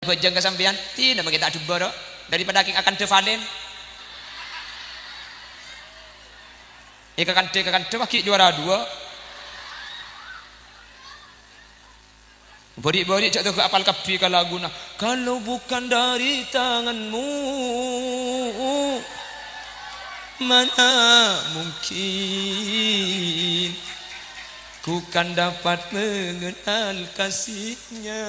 bajang kesampean tidak kita adu boro daripada king akan devalen akan bagi juara dua bodi cak tu apal kapi ka laguna kalau bukan dari tanganmu mana mungkin ku kan dapat mengenal kasihnya.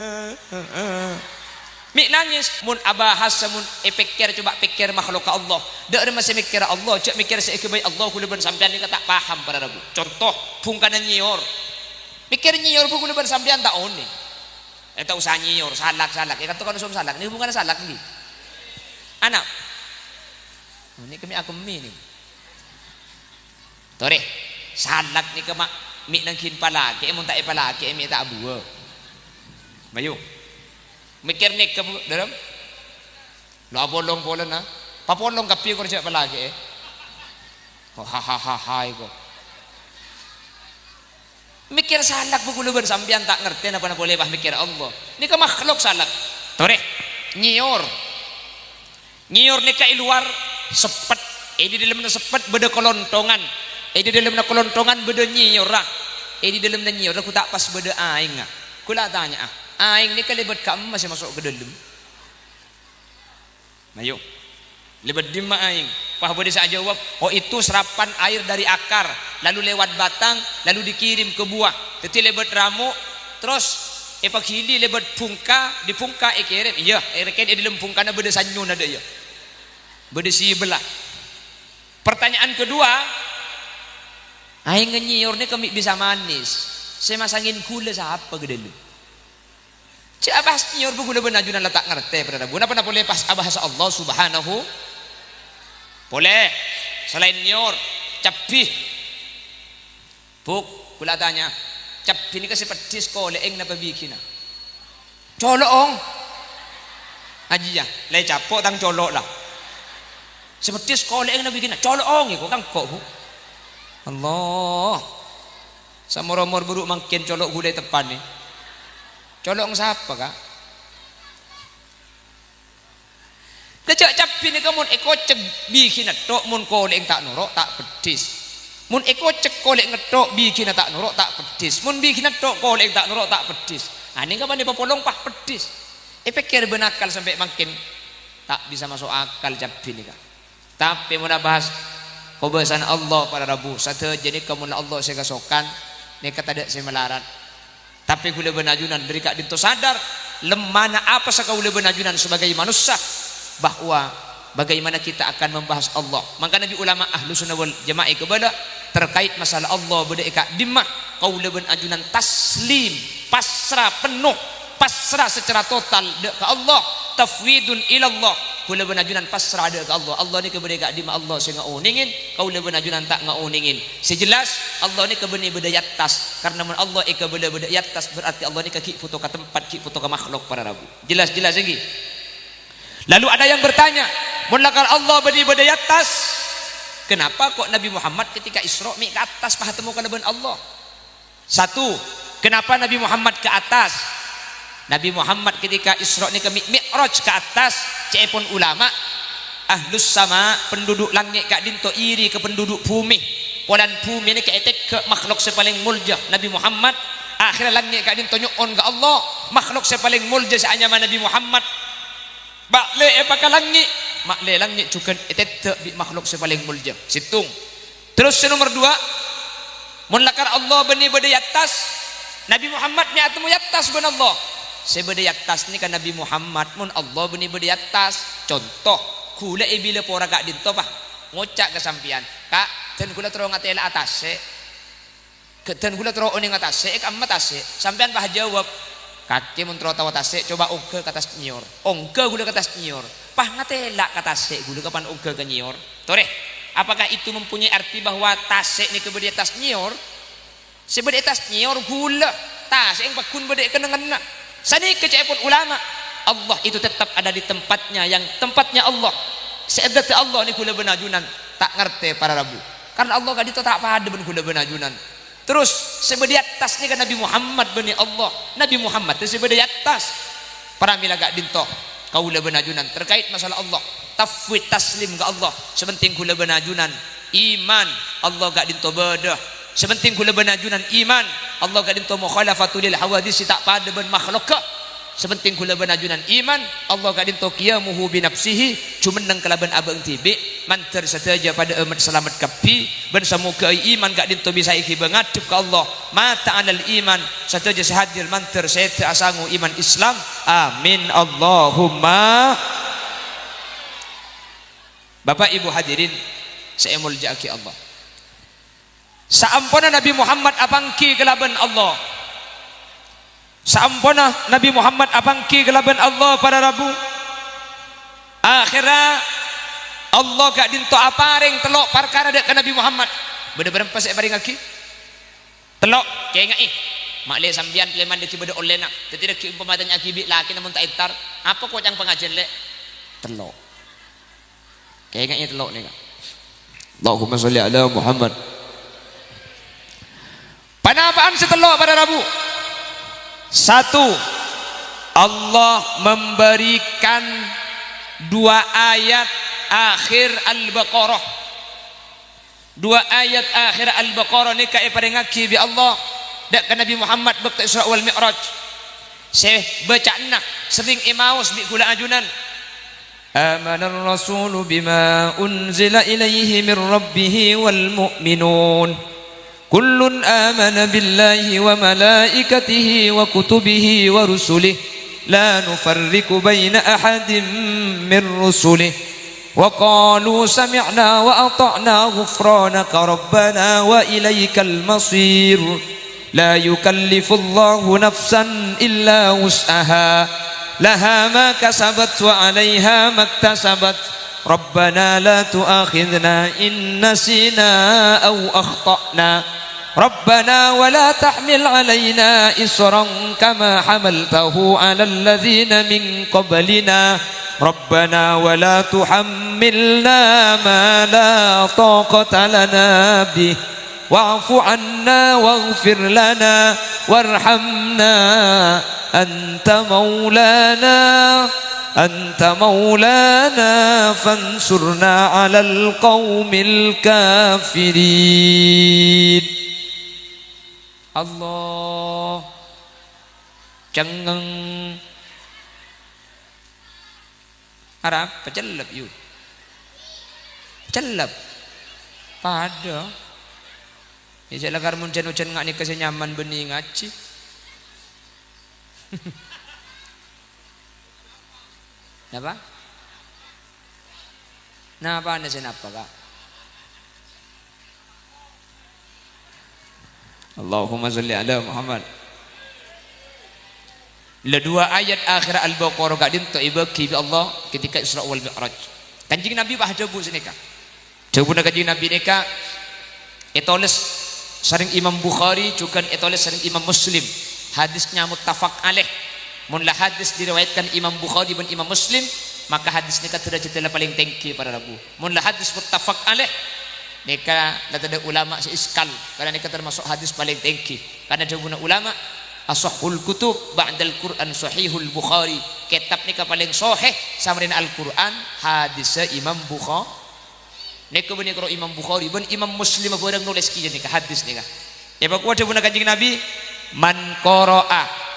Mik nangis mun abahas mun pikir coba pikir makhluk Allah dak ada masih mikir Allah cak mikir seikebai Allah kuleban sampean ni tak paham para rabu contoh pungkana nyior mikir nyior pun kuleban sampean tak oni tak usah nyior salak ya kata kan salak ni bukan salak ni anak ini kami aku mi ni tore salak ni kemak mik nangkin palaki mun tak palaki mik tak buah bayu mikir nek ke dalam lo bolong na papolong kapi ko cak palaki ha ko mikir salak bukuluban sampean tak ngerti apa boleh bah mikir Allah ni ke makhluk salak tore nyior ni ka luar sepet di dalam sepet beda kolontongan di dalam kolontongan beda nyiora di dalam nyiora aku tak pas beda aing aku lah tanya aing ni kan lebat kamu masih masuk ke dalam ayo lebat di aing pah boleh saya jawab oh itu serapan air dari akar lalu lewat batang lalu dikirim ke buah teti lebat ramu terus pakili lebat pungka di pungka kirim iya reken di dalam pungkana beda sanyun ada ya beda sibelah pertanyaan kedua aing nyiur ni kami bisa manis saya masangin gula siapa ke dalam cik abahas nyiur gula benajunan letak ngerti pada rabu apa boleh pas abahas Allah subhanahu boleh selain nyiur capih buk gula tanya capih ni kasih pedis ko leeng napa bikin colok ong aji ya lay capok tang colok lah seperti sekolah yang nabi kena colok ong iko kang kok bu Allah sama romor buruk makin colok gulai tepan ni colok siapa kak kecak capi ni kamu eko cek bikin atok mun kolek tak norok tak pedis mun eko cek kolek ngetok bikin tak norok tak pedis mun bikin atok kolek tak norok tak pedis ini kapan dia popolong pah pedis pikir benakal sampai makin tak bisa masuk akal capi ni kak tapi mau bahas kebesaran Allah pada Rabu satu jadi kamu Allah saya kasokan ni kata ada saya melarat tapi gula benajunan dari kak dinto sadar lemana apa sekau gula benajunan sebagai manusia bahwa bagaimana kita akan membahas Allah maka Nabi ulama ahlu sunnah wal jamaah kebala terkait masalah Allah beda kak dimah kau gula benajunan taslim pasrah penuh pasrah secara total ke Allah tafwidun ilallah kula benajunan pasrah ada ke Allah Allah ni kebeni gak di Allah saya ngauningin kau le benajunan tak ngauningin sejelas Allah ni kebeni beda atas karena mun Allah beda atas berarti Allah ni kaki foto ke tempat ki foto ke makhluk para rabu jelas lagi lalu ada yang bertanya mun lakar Allah beda atas kenapa kok Nabi Muhammad ketika Isra mi ke atas pah temu kana ben Allah satu kenapa Nabi Muhammad ke atas Nabi Muhammad ketika Isra ni ke Mi'raj ke atas cepon ulama ahlus sama penduduk langit kak dinto iri ke penduduk bumi polan bumi ni keetek ke makhluk sepaling mulja Nabi Muhammad akhir langit kak dinto nyuon ke Allah makhluk sepaling mulja seanya Nabi Muhammad bakle pakai langit makle langit juga etek bi makhluk sepaling mulja situng terus nomor dua mun lakar Allah beni beda atas Nabi Muhammad ni atemu atas ben Allah sebeda atas ni kan Nabi Muhammad mun Allah beni beda atas contoh kula bila pora kak dinto pah ngocak ke sampian kak dan kula terus ngatela atas dan kula terus oning atas amat atas sampean pah jawab kaki mun terus tahu atas coba uge ke atas nyior ongke kula ke atas nyior pah ngatela ke atas kula kapan uge ke nyior tore apakah itu mempunyai arti bahwa tasik ni kebeda atas nyior sebeda atas nyior gula tasik yang bakun beda kenengan sani kecepun ulama Allah itu tetap ada di tempatnya yang tempatnya Allah seedat Allah ni kula benajunan tak ngerti para rabu karena Allah gak itu tak pada ben kula benajunan terus sebedi atas ni kan Nabi Muhammad bani Allah Nabi Muhammad itu sebedi atas Paramila gak dinto kaula benajunan terkait masalah Allah tafwid taslim ke Allah sepenting kula benajunan iman Allah gak dinto bedah sepenting kula benajunan iman Allah gak dinto mukhalafatul lil hawadis tak pada ben makhluk sepenting kula benajunan iman Allah gak dinto qiyamuhu bi nafsihi cuma nang kelaban abang tibi manter saja pada umat selamat kapi ben samuka iman gak dinto bisa iki bengadep ke Allah mata alal iman saja sehadir manter saya asangu iman Islam amin Allahumma. Bapak Ibu hadirin saya muljaki Allah saampuna Nabi Muhammad apangki kelaban Allah saampuna Nabi Muhammad apangki kelaban Allah pada Rabu akhirnya Allah gak dinto apareng telok perkara dek ke Nabi Muhammad bener-bener pas bareng aki telok kayak ngai mak le sambian leman deki beda olena tadi deki umpamatanya aki bi laki namun tak itar apa kok yang pengajian le telok kayak ngai telok nih Allahumma sholli ala Muhammad. Panapaan setelok pada Rabu satu Allah memberikan dua ayat akhir Al-Baqarah dua ayat akhir Al-Baqarah ni kai pada ngaki bi Allah dak ke Nabi Muhammad bakta Isra wal Mi'raj saya baca nak sering imaus bi kula ajunan amanar rasulu bima unzila ilaihi min rabbih wal mu'minun kullun amana billahi wa malaikatihi wa kutubihi wa rusulihi la nufarriqu baina ahadin min rusulihi wa qalu sami'na wa ata'na ghufranaka rabbana wa ilaikal masir la yukallifu Allahu nafsan illa wus'aha laha ma kasabat wa 'alayha maktasabat rabbana la tu'akhidhna in nasina aw akhtana rabbana wa la tahmil 'alaina isran kama hamaltahu 'alal ladzina min qablina rabbana wa la tuhammilna ma la taqata lana bih wa'fu 'anna waghfir lana warhamna anta maulana fansurna 'alal qaumil kafirin. Allah jangan harap pecelep yuk celep pada ya saya lagar muncen-muncen ngak ni kesenyaman benih ngaci apa? Napa anda senapa kak? Allahumma sholli ala Muhammad. La dua ayat akhir Al-Baqarah gak dinto ibaki bi Allah ketika Isra wal Mi'raj. Kanjeng Nabi bah jabu senika. Jabu kanjeng Nabi neka etoles sering Imam Bukhari juga etoles sering Imam Muslim. Hadisnya muttafaq alaih. Mun la hadis diriwayatkan Imam Bukhari dan Imam Muslim, maka hadis neka derajat paling tinggi pada Rabu. Mun la hadis muttafaq alaih neka ada ulama seiskal karena neka termasuk hadis paling tinggi. Karena jawabna ulama asahhul kutub ba'dal Quran sahihul Bukhari. Kitab neka paling sahih samarin Al-Quran hadis Imam Bukhari. Neka benih kalau Imam Bukhari ben Imam Muslim barang nulis kieu neka hadis neka. Ya bakwa jawabna kanjeng Nabi man qara'a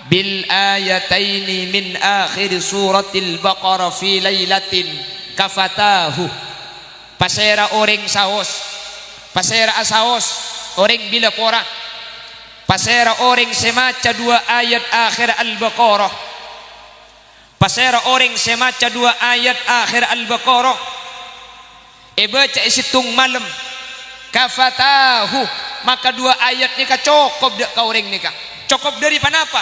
bil ayataini min akhir suratil Baqarah fi lailatin kafatahu pasera orang saos pasera asaos orang bila pora pasera orang semaca dua ayat akhir Al-Baqarah pasera orang semaca dua ayat akhir Al-Baqarah baca isitung malam kafatahu maka dua ayat ni cukup dak ka orang ni cukup dari panapa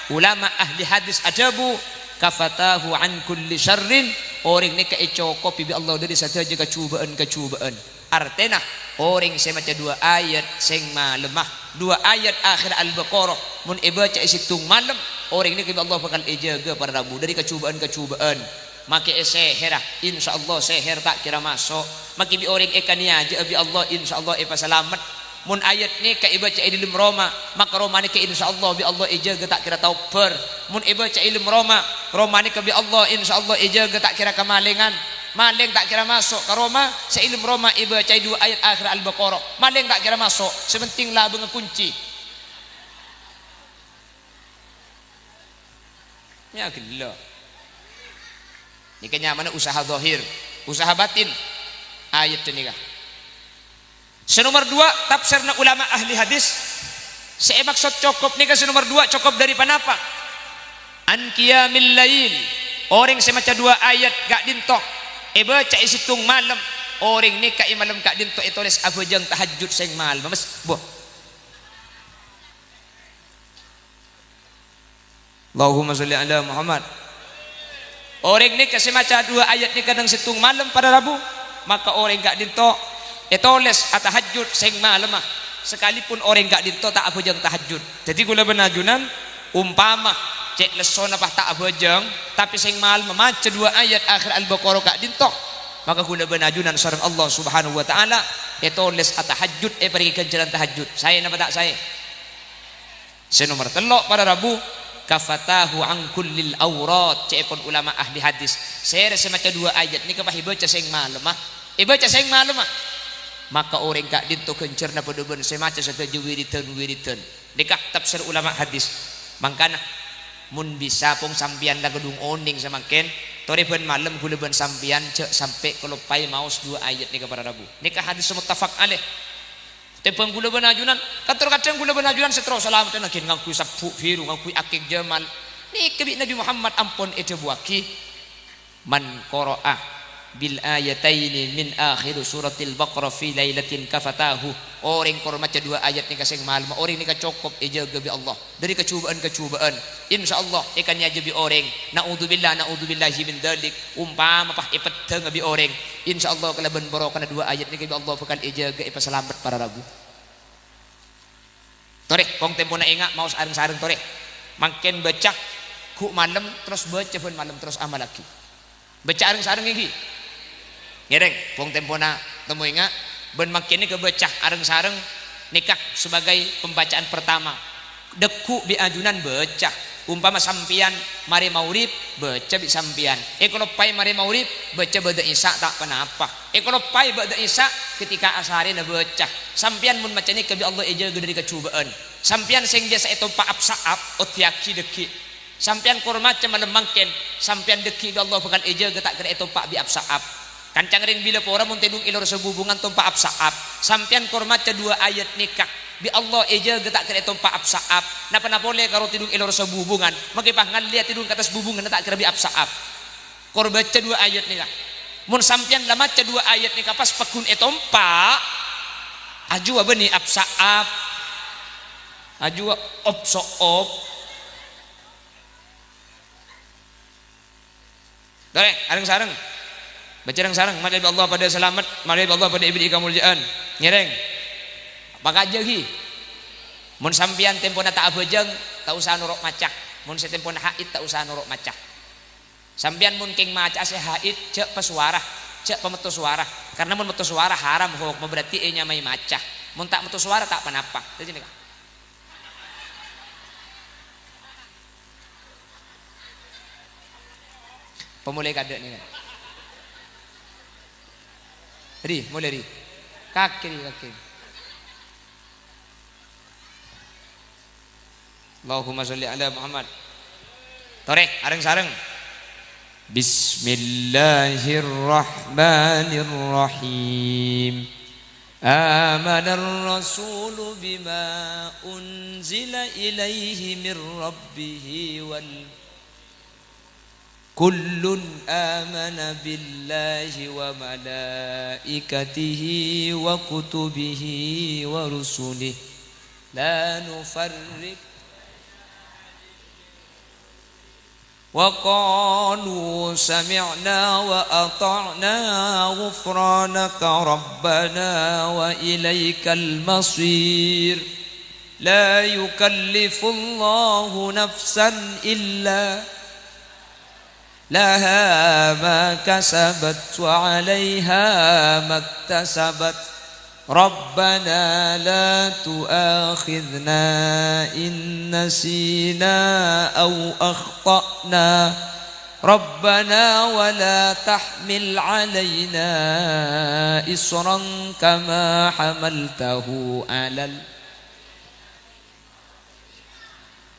ulama ahli hadis ajabu kafatahu an kulli syarrin orang ni cukup bi Allah dari saja kecubaan artinya orang saya baca dua ayat sing malemah dua ayat akhir Al-Baqarah mun baca isitung malam orang ni Allah bakal jaga pada Rabu dari kecubaan maka seher insyaallah seher tak kira masuk maka bi orang ekania aja bi Allah insyaallah selamat mun ayat ni ka ibaca ilmu Roma maka Roma ni ka insyaallah bi Allah ijaga tak kira tau per mun ibaca ilmu Roma ni ka bi Allah insyaallah ijaga tak kira kemalingan maling tak kira masuk ke Roma sa ilmu Roma ibaca dua ayat akhir Al-Baqarah maling tak kira masuk sepenting lah benga kunci ya gila ni kanya mana usaha zahir usaha batin ayat ni kah. Senomor 2 tafsirna ulama ahli hadis saya maksud cukup ni kasih nomor 2 cukup dari panapa an qiyamil lail orang semaca 2 ayat gak dintok baca isitung malam orang ni ka malam gak dintok tulis apa jang tahajud sing malam mas boh Allahumma sholli ala Muhammad orang ni kasih maca 2 ayat ni kadang situng malam pada Rabu maka orang gak dintok tulis tahajud sing malam sekalipun orang gak dinto tak abojang tahajud jadi gula benajunan umpama cek leson apa tak abojang tapi sing malam maca 2 ayat akhir Al-Baqarah gak dinto maka gula benajunan sareng Allah Subhanahu wa taala tulis tahajud pergi jalan tahajud saya napa tak saya senomor telok pada Rabu kafatahu an kullil aurat cek pun ulama ahli hadis saya rasa maca 2 ayat ni kapah baca sing malam baca sing malam maka orang gak dinto kencerna pada ben saya maca satu wiritan dekah tafsir ulama hadis mangkana mun bisa pun sampian la gedung oning samaken tore ben malam gula ben sampian cek sampai kelopai maus 2 ayat ni kepada Rabu nikah hadis muttafaq alaih tepeng gula ben ajunan kadang gula ben ajunan setro salamat nakin ngangku sapu firu ngangku akik jamal ni kebi Nabi Muhammad ampun itu buaki man qara'a bil ayataini min akhir suratil Baqarah fi lailatin kafatahu orang kor maca 2 ayat ni kasing malam orang ni ka cukup jaga bi Allah dari kecubaan insyaallah ikan nya bi orang naudzubillahi min dalik umpama pah ipeteng bi orang insyaallah kalaban barokah 2 ayat ni bi Allah bakal jaga ipa selamat para Rabu tore kong tempo na ingat mau sareng-sareng tore makin baca ku malam terus baca pun malam terus amal lagi baca sareng-sareng iki ngereng wong tempona temu ingat ben makin ni kebaca areng-sareng nikah sebagai pembacaan pertama deku bi ajunan baca umpama sampian mari maurib baca bi sampian kalau pai mari maurib baca bada isya tak panapa kalau pai bada isya ketika asari na baca sampian mun maca ni ke bi Allah eja dari kecubaan sampian sing biasa itu paap saap otiaki deki sampian kurma malam mangken sampian deki Allah bukan eja tak kira itu pak bi absaap kancang ring bila pora mun tedung ilor sebubungan tumpa absaap sampian kormaca 2 ayat nikah bi Allah eja tak kira tumpa absaap napa napole karo tedung ilor sebubungan makipah ngaliat tedung katas bubungan tak kira bi absaap korbaca 2 ayat nikah mun sampian la maca 2 ayat nikah pas pekun etompa aju apa ni absaap aju opsoop dore areng-sareng baca sareng mari Allah pada selamat mari Allah pada ibadi kamuljaan nyereng maka aja ki mun sampian tempo na tak abojang tak usah nuruk macak mun setempo na haid tak usah nuruk macak sampian mun king maca se haid cek pesuara cek pemetu suara karena mun metu suara haram hukum berarti nya mai maca mun tak metu suara tak panapa jadi nih pemulai kade nih kan ri mulai ri kaki Allahumma sholli ala Muhammad tore areng-sareng Bismillahirrahmanirrahim Amanar rasulu bima unzila ilaihi mir rabbihi wal kullun amana billahi wa malaikatihi wa kutubihi wa rusulihi la nufarriq wa qalu sami'na wa ata'na ghufranaka rabbana wa ilaikal masir la yukallifullahu nafsan illa laha ma kasabat wa 'alaiha maktasabat Rabbana la tu'akhidna in nasina aw akhtana Rabbana wa la tahmil alaina isran kama hamaltahu alal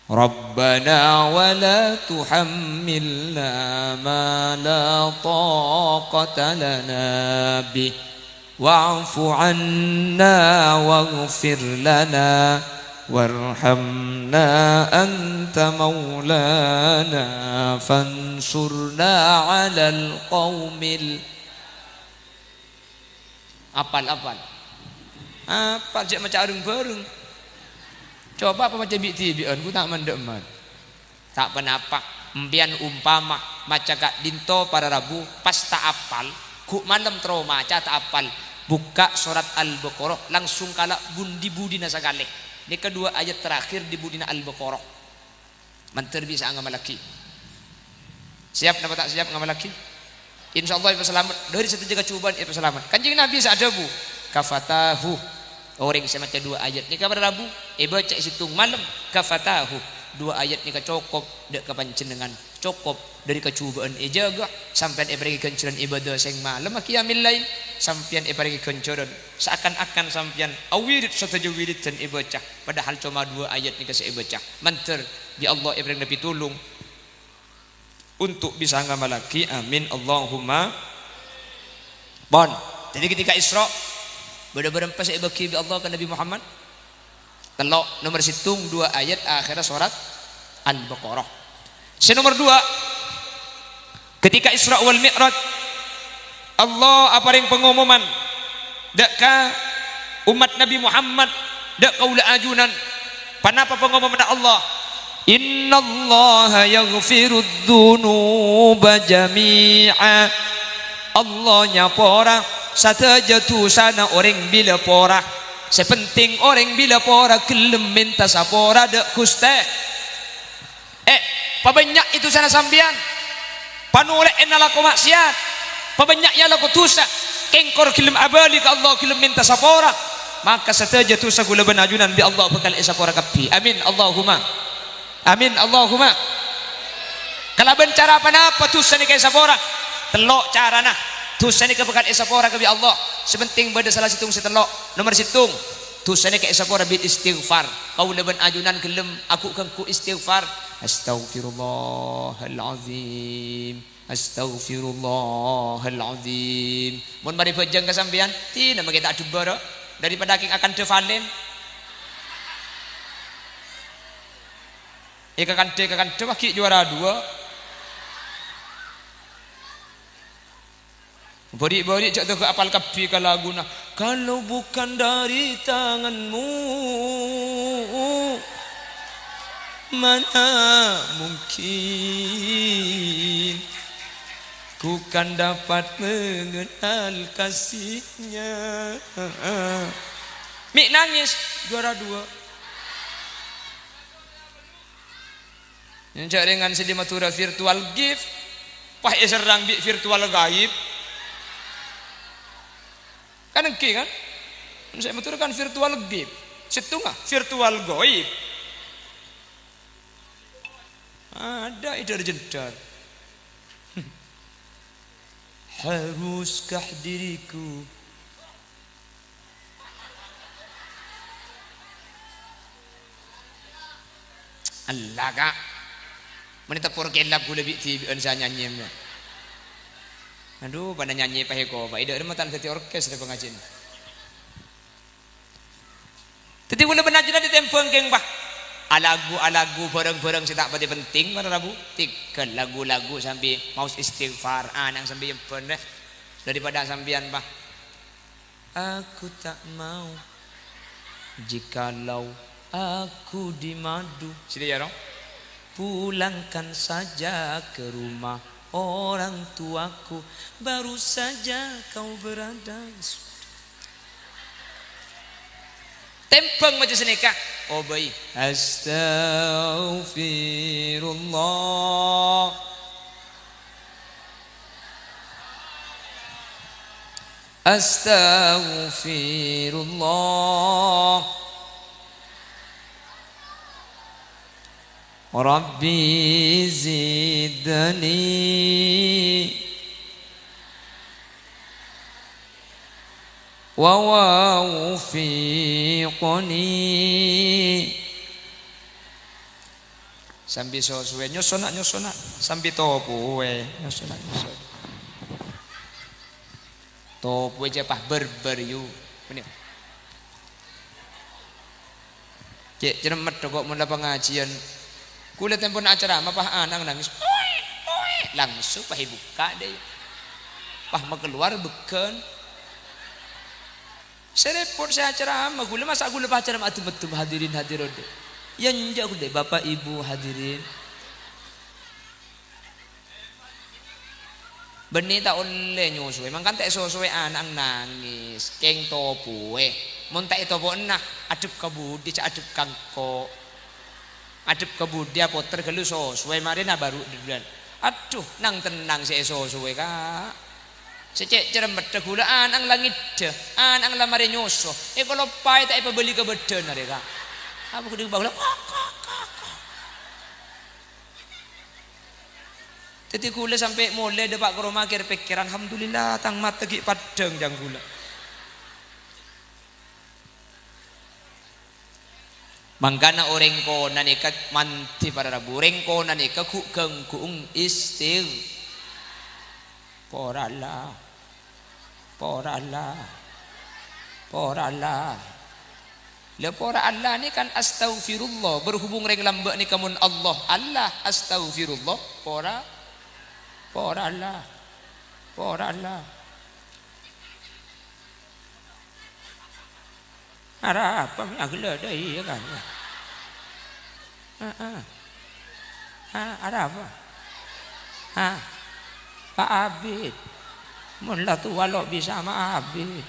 Rabbana wa la tuhammilna ma la taqata lana bih wa'fu 'anna waghfir lana warhamna anta maulana fansurna 'alal qaumil apal cek macam arung bareng coba apa macam bikti-bian ku tak mendeman tak penapa mbian umpama maca kak dinto para rabu pas tak apal ku malam trauma maca tak apal buka surat Al-Baqarah langsung kala bundi-budi nasagale ini kedua ayat terakhir di budina Al-Baqarah manter bisa ngamalaki siap napa tak siap ngamalaki insyaallah ibu selamat dari satu jaga cobaan ibu selamat kanjeng Nabi sadabu kafatahu orang saya maca dua ayat ni kabar rabu baca situng malam kafatahu dua ayat ni kacokop dak kapancenengan cokop dari kecubaan jaga sampean pergi kencuran ibadah sing malam qiyamil lail sampean pergi kencuran seakan-akan sampean awirid satu wirid dan baca padahal cuma dua ayat ni kasih baca manter di Allah pergi nabi tulung untuk bisa ngamalaki amin Allahumma bon jadi ketika Isra benar-benar pas bagi Allah ke Nabi Muhammad telok nomor situng dua ayat akhir surat Al-Baqarah. Nomor dua ketika Isra wal Mi'raj Allah apa yang pengumuman dakka umat Nabi Muhammad dak kaula ajunan panapa pengumuman Allah innallaha yaghfirudz dzunuba jami'a Allah nyapora satajatu sana orang bila pora sepenting orang bila pora kelem minta sapora dak kuste pabanyak itu sana sambian panolek enalaku maksiat pabanyak ya laku tusa kengkor kelem abali ke Allah kelem minta sapora maka satajatu sagula benajunan bi Allah bakal sapora kapi amin Allahumma kalaban cara apa tusa ni kay sapora telok carana tusa ni bakal sapora ke bi Allah sepenting beda salah situng setelok nomor situng tusa ni kay sapora bil istighfar kaula ben ajunan kelem aku kan ku istighfar Astaghfirullahalazim mun mari bejeng kesampean tina magi tak dubara daripada king akan devalen kakan bagi juara dua bodi cak tu apal kapi ka laguna kalau bukan dari tanganmu mana mungkin ku kan dapat mengenal kasihnya mik nangis juara dua yang dengan sedimatura virtual gift wah serang virtual gaib kan engke kan saya maturkan virtual gift setengah virtual gaib ada jedar haruskah diriku Allah kak menita porkelap gula biti saya nyanyi aduh pada nyanyi paheko pak ida rematan teti orkes dari pengajian teti gula benajunan di tempeng keng bah alagu bareng-bareng sih tak pati penting pada rabu tiga lagu-lagu sampai mau istighfar nang sampai yang bener daripada sambian bah aku tak mau jikalau aku dimadu sini ya dong pulangkan saja ke rumah orang tuaku baru saja kau berada tempeng macam seneka oh baik astaghfirullah Astaghfirullah Rabbi zidni wa wawfiqni sambil sesuai nyosona sambil topuwe nyosona topuwe aja pah berberiu ini cek ceremet kok mula pengajian kula tempon acara apa pah anang nangis langsung pah buka deh pah mau keluar beken serepot saya ceramah gula masa gula pas ceramah betul hadirin hadirat yang jauh deh bapak ibu hadirin benih tak oleh nyusuai emang kan tak sesuai anak nangis keng topuwe montak itu bona adep kabudi adep kangko adep kabudi apa tergelu sesuai marina baru dibulan aduh nang tenang saya sesuai kak secek ceremet gula anang langit anang lamare nyoso kalau pai tak apa beli ke beden mereka apa kudu bawa tadi gula sampai mulai depak ke rumah kira pikiran alhamdulillah tang mata gi padang jang gula mangkana orang ko nanika manti para rabu orang ko nanika ku kengkuung istig porala lepora Allah ni kan astaghfirullah berhubung reng lambak ni kamun Allah astaghfirullah pora Allah ada apa agak ada iya kan ada apa Pak Abid mula tu walau bisa sama Abid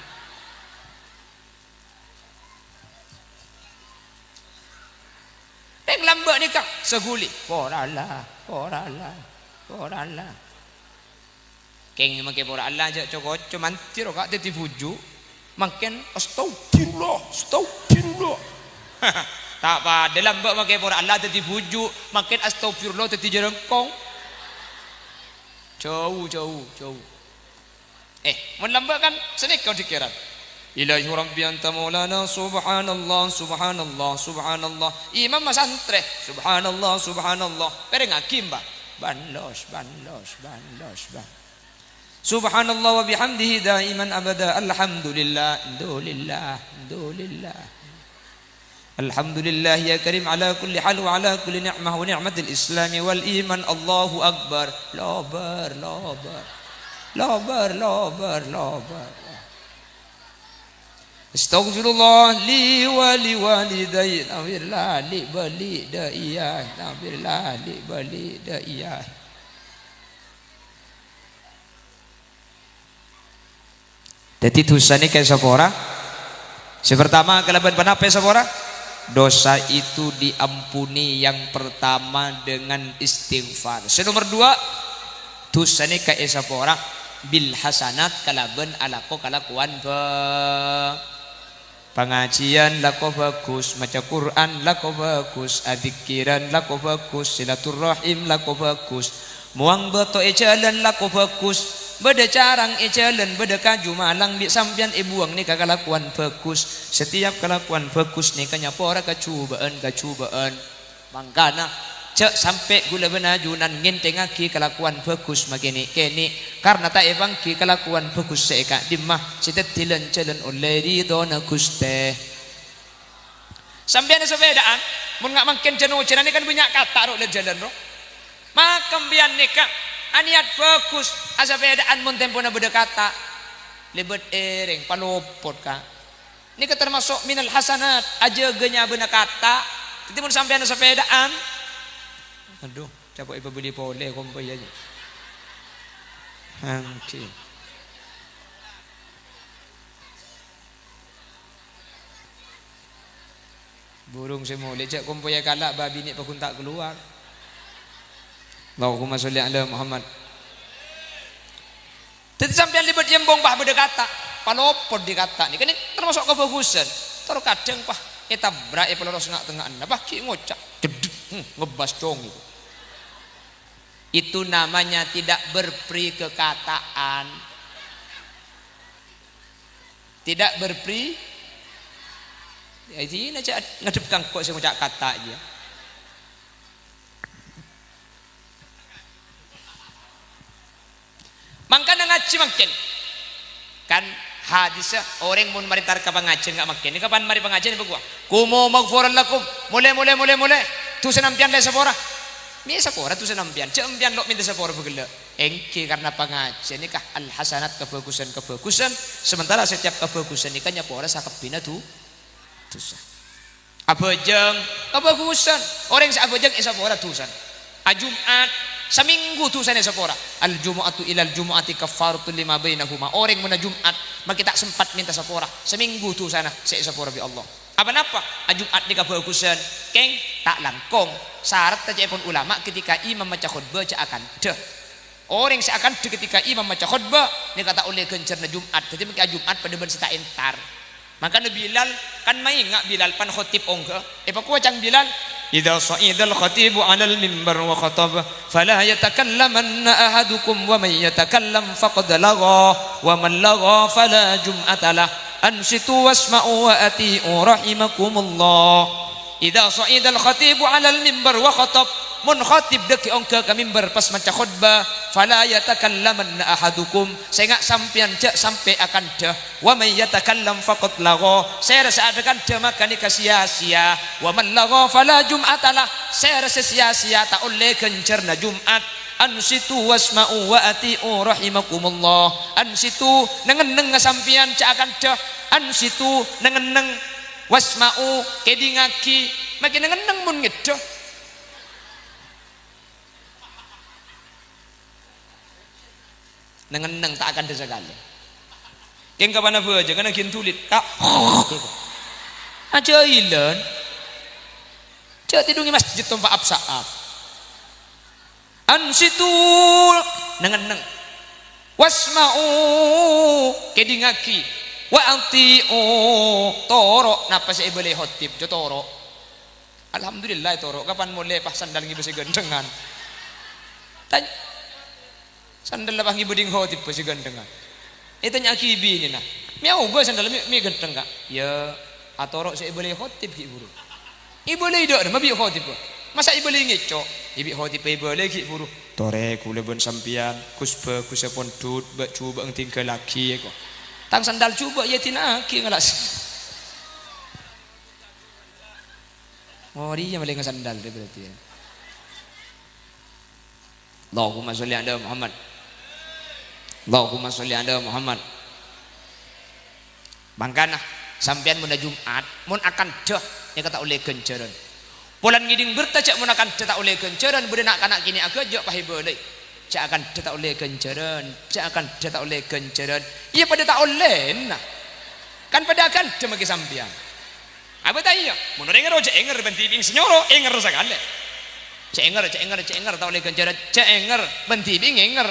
yang lambak ni kak seguli pora Allah keng makai pora Allah aja cokot cuman tiro kak teti buju makin astagfirullah tak apa dalam lambak makai pora Allah teti buju makin astagfirullah teti jerengkong jauh mun lambak kan senik kau dikiran ilahi rabbi anta maulana subhanallah imam masantre subhanallah pereng hakim ba banlos subhanallah wa bihamdihi daiman abada alhamdulillah alhamdulillah ya karim ala kulli hal wa ala kulli ni'mah wa ni'matil islam wal iman Allahu akbar lobar astaghfirullah li wa li walidayya nabirlah li bali daiyah nabirlah li bali daiyah jadi dosa ini kayak sepora sepertama kelaban panapa sepora dosa itu diampuni yang pertama dengan istighfar nomor dua dosa ini kayak sepora bil hasanat kalaban alako kalakuan pengajian lako bagus maca Quran lako bagus adzikiran lako bagus silaturrahim lako bagus muang beto jalan lako bagus beda carang jalan beda kaju malang di sampian ibuang ni kalakuan bagus setiap kalakuan bagus ni kanya pora kacubaan mangkana cek sampai gula benajunan ngentengaki kelakuan bagus magini kini karena tak evangki kelakuan bagus seka dimah citet tilen jalan oleh ridona guste sampai ada sepedaan mun ngak makin jenuh ini kan banyak kata ro le jalan ro makam bian nikah aniat bagus asapedaan mun tempona beda kata lebet ereng palopot ka ini termasuk minal hasanat aja genya beuna kata jadi mun sampai ada sepedaan aduh, coba ibu beli pole kompai aja. Oke. Burung semua lecak kompai kalak babi ni pakun tak keluar. Allahumma sholli ala Muhammad. Tetapi sampai libat jembong bah berdekata. palopod dikata ni kan termasuk kebagusan. Terus kadang pah tabrak peloros ngak tengah anda pah ki ngocak ngebas dong itu. Itu namanya tidak berperi kekataan. Tidak berperi. Ya ini aja ngadepkan kok saya ngucap kata aja. Mangkana ngaji makin kan hadisnya orang mun mari tar ka pengajian enggak makin. Kapan mari pengajian ibu gua? Kumo maghfuran lakum. Mulai. Tu senampian le sepora. Mi sepora tu senampian. Cempian lok minta sepora begele. Engke karena pengajian nikah al hasanat kebagusan. Sementara setiap kebagusan nikah nyapora sakepina tu dosa. Abajeng kebagusan. Orang sa abajeng sepora tusan. Jumat seminggu tusan sepora. Al jumu'atu ilal jumu'ati kaffaratul lima bainahuma. Orang muna Jumat maka tak sempat minta sepora. Seminggu tu sana sepora bi Allah. Apa Jumat ni kebagusan keng tak langkong syarat aja pun ulama ketika imam baca khutbah akan deh orang seakan ketika imam baca khutbah ni kata oleh kencerna Jumat jadi maka Jumat pada bersita entar maka Bilal kan main ngak Bilal pan khotib ongga pakua cang Bilal idza sa'idal khatibu 'alal mimbar wa khatab fala yatakallamanna ahadukum wa man yatakallam faqad lagha wa man lagha fala jum'atalah ansitu wasma'u wa ati'u rahimakumullah idza sa'idal khatibu 'alal mimbar wa khatab mun khatib deki ongka ka mimbar pas maca khutbah fala yatakallamanna ahadukum saya ngak sampean cek sampai akan dah wa may yatakallam faqad lagha saya rasa adakan dah maka ni sia-sia wa man lagha fala jum'atalah saya rasa sia-sia tak oleh kencerna Jumat ansitu wasma'u wa ati'u rahimakumullah ansitu nengeneng sampean cek akan dah ansitu nengeneng wasma'u kedingaki makin nengeneng mun ngedoh nengeneng tak akan desa kali keng kapan apa aja kena kin tulit kak aja ilan cak tidungi masjid tompa absaab ansitu nengeneng wasma'u kedingaki wa anti'u toro napa saya boleh khotib jo toro alhamdulillah toro kapan mulai pas sandal ngi besi gendengan tanya sandal lapang ibu ding khotib besi gendengan itu nyaki ibi ini nah miau gua sandal mi gendeng kak ya atoro saya boleh khotib ki buru ibu boleh dok mabi khotib masa ibu boleh ngecok ibi khotib ibu boleh ki buru tore kule bon sampian kusba kusapon dut bak coba tinggal lagi kok tang sandal coba ya tinaki ngalas oh dia boleh ngasandal dia berarti ya. Allahumma sholli ala Muhammad Allahumma sholli ala Muhammad mangkana sampean mun Jumat mun akan dah ya kata oleh kenceran polan ngiding bertajak mun akan tak oleh kenceran bude nak kanak kini agak jok pahi boleh cak akan tak oleh kenceran cak akan tak oleh kenceran iya pada tak oleh nah kan pada akan cuma ke sampean apa tanya mun enger oje enger benti bing senyoro enger sakale cak enger tak oleh kenceran cak enger benti bing enger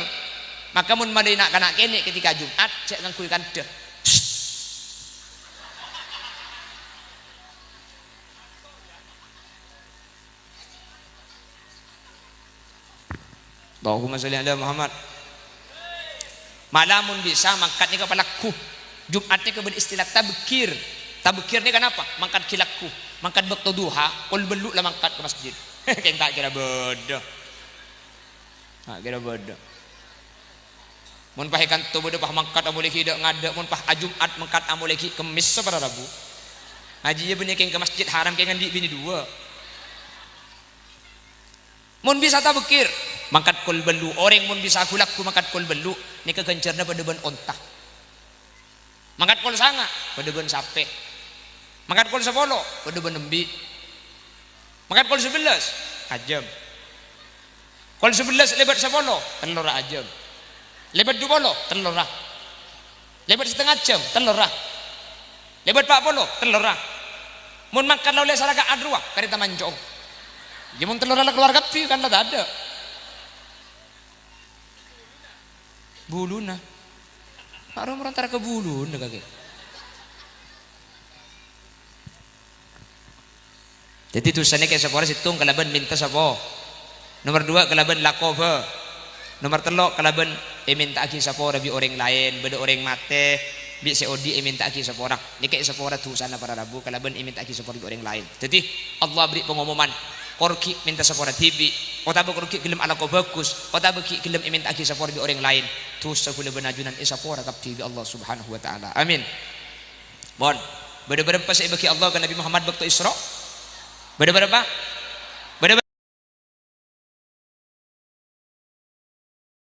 maka mun made nak kanak kene ketika Jumat cak ngangkui kan deh Allahumma sholli ala Muhammad malamun bisa mangkat ni kepalaku Jumat ni keber istilah tabkir ni kenapa mangkat kilaku mangkat waktu duha kul beluk lah mangkat ke masjid keng tak kira bodoh mun pahikan tu bodoh pah mangkat amule hidak ngada mun pah Jumat mangkat amule ki kemis pada Rabu haji benih keng ke masjid haram keng ngandi bini dua mun bisa tabkir mangkat kul belu orang mun bisa kulaku mangkat kul belu ni kegencerna pada ben ontah mangkat kul sanga pada ben sape mangkat kul 10 pada ben embi mangkat kul 11 ajam kul 11 lebat 10 telur ajam lebat 20 telur lebat setengah jam telur lebat 40 telur mun makan oleh saraka adruah karita manjong jamun telur ala keluarga pi kan tak ada buluna Pak Rom antara kebulun kaki. Jadi tulisannya kayak sepora situng kalaban minta sapo. Nomor 2 kalaban lakoba. Nomor 3 kalaban minta aki sapora bi orang lain, beda orang mate bi seodi minta aki sapora. Ni kayak sapora tulisan para rabu kalaban minta aki sapora bi orang lain. Jadi Allah beri pengumuman korki minta sapora tibi, kota korki gelem ala ko bagus, kota beki gelem minta aki sapora bi orang lain. Terus sakule benajunan sapora kap tibi Allah Subhanahu wa taala. Amin. Bon. Beda berapa saya bagi Allah ke Nabi Muhammad waktu Isra? Beda berapa?